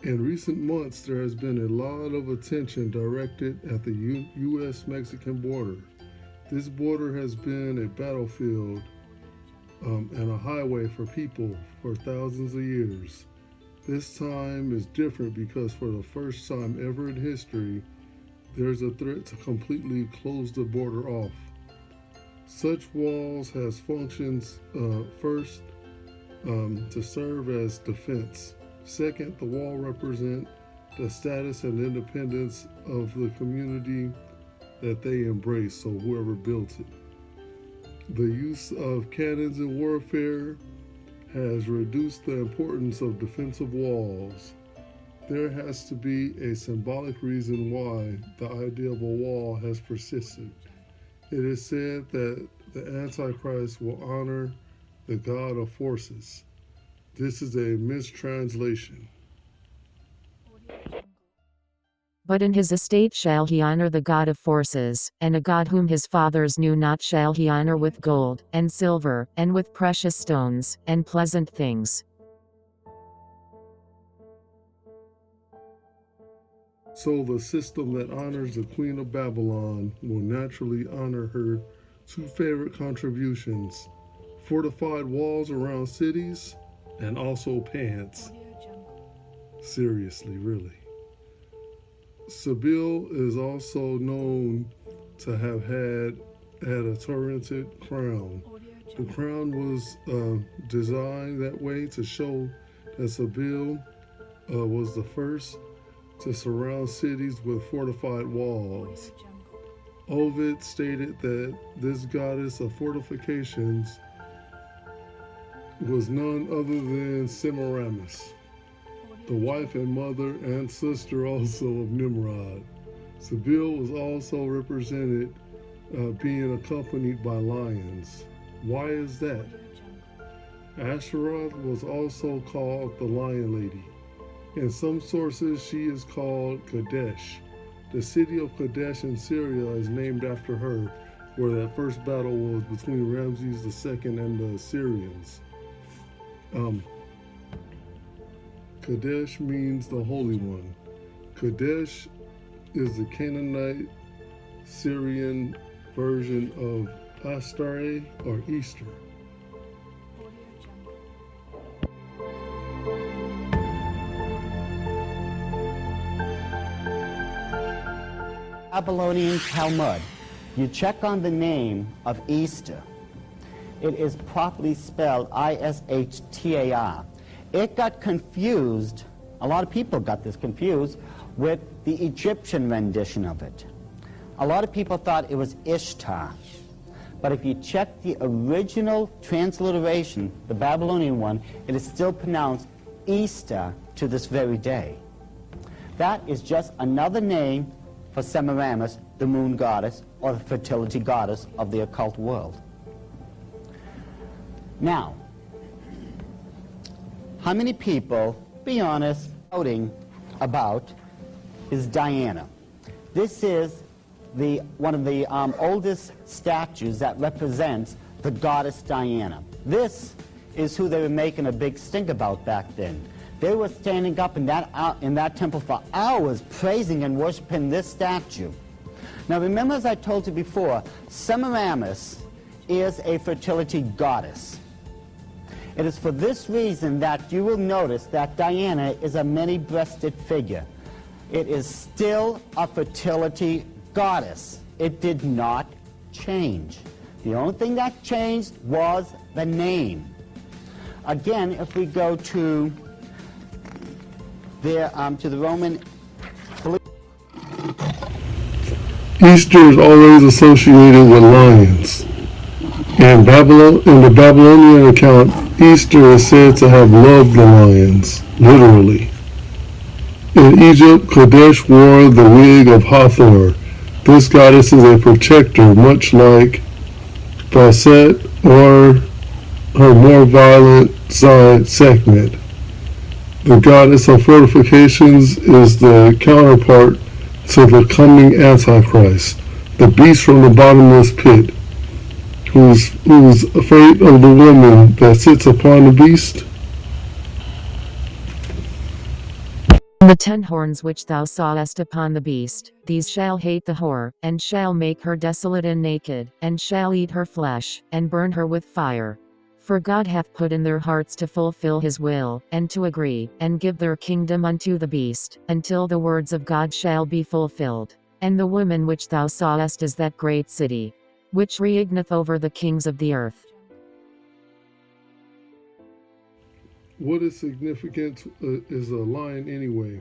In recent months, there has been a lot of attention directed at the U.S. Mexican border. This border has been a battlefield and a highway for people for thousands of years. This time is different because for the first time ever in history, there's a threat to completely close the border off. Such walls has functions first to serve as defense. Second, the wall represent the status and independence of the community that they embrace, so whoever built it. The use of cannons in warfare has reduced the importance of defensive walls. There has to be a symbolic reason why the idea of a wall has persisted. It is said that the Antichrist will honor the God of forces. This is a mistranslation. But in his estate shall he honor the God of forces, and a God whom his fathers knew not shall he honor with gold, and silver, and with precious stones, and pleasant things. So the system that honors the Queen of Babylon will naturally honor her two favorite contributions: fortified walls around cities, and also pants. Seriously, really. Sibyl is also known to have had a torrented crown. The crown was designed that way to show that Sibyl was the first to surround cities with fortified walls. Ovid stated that this goddess of fortifications was none other than Semiramis, the wife and mother and sister also of Nimrod. Sibyl was also represented being accompanied by lions. Why is that? Asheroth was also called the Lion Lady. In some sources, she is called Kadesh. The city of Kadesh in Syria is named after her, where that first battle was between Ramses II and the Assyrians. Kadesh means the Holy One. Kadesh is the Canaanite Syrian version of Astarte or Easter. Babylonian Talmud, you check on the name of Easter. It is properly spelled I-S-H-T-A-R. It got confused, a lot of people got this confused, with the Egyptian rendition of it. A lot of people thought it was Ishtar. But if you check the original transliteration, the Babylonian one, it is still pronounced Easter to this very day. That is just another name for Semiramis, the moon goddess, or the fertility goddess of the occult world. Now, how many people, be honest, doubting about is Diana? This is one of the oldest statues that represents the goddess Diana. This is who they were making a big stink about back then. They were standing up in that temple for hours praising and worshiping this statue. Now remember, as I told you before, Semiramis is a fertility goddess. It is for this reason that you will notice that Diana is a many-breasted figure. It is still a fertility goddess. It did not change. The only thing that changed was the name. Again, if we go to the Roman. Easter is always associated with lions. In the Babylonian account, Easter is said to have loved the lions, literally. In Egypt, Kadesh wore the wig of Hathor. This goddess is a protector, much like Bastet or her more violent side, Sekhmet. The goddess of fortifications is the counterpart to the coming Antichrist, the beast from the bottomless pit, who's afraid of the woman that sits upon the beast. The 10 horns which thou sawest upon the beast, these shall hate the whore, and shall make her desolate and naked, and shall eat her flesh, and burn her with fire. For God hath put in their hearts to fulfill his will, and to agree, and give their kingdom unto the beast, until the words of God shall be fulfilled. And the woman which thou sawest is that great city, which reigneth over the kings of the earth. What is significant is a line anyway?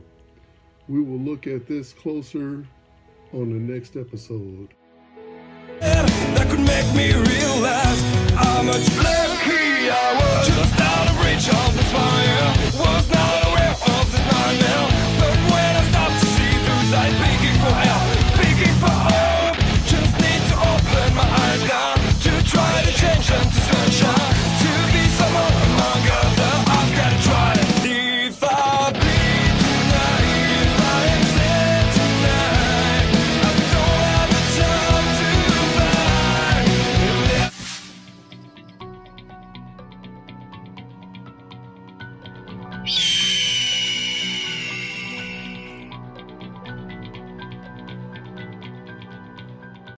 We will look at this closer on the next episode. That could make me realize how much lucky I was. Just out of reach of the fire was not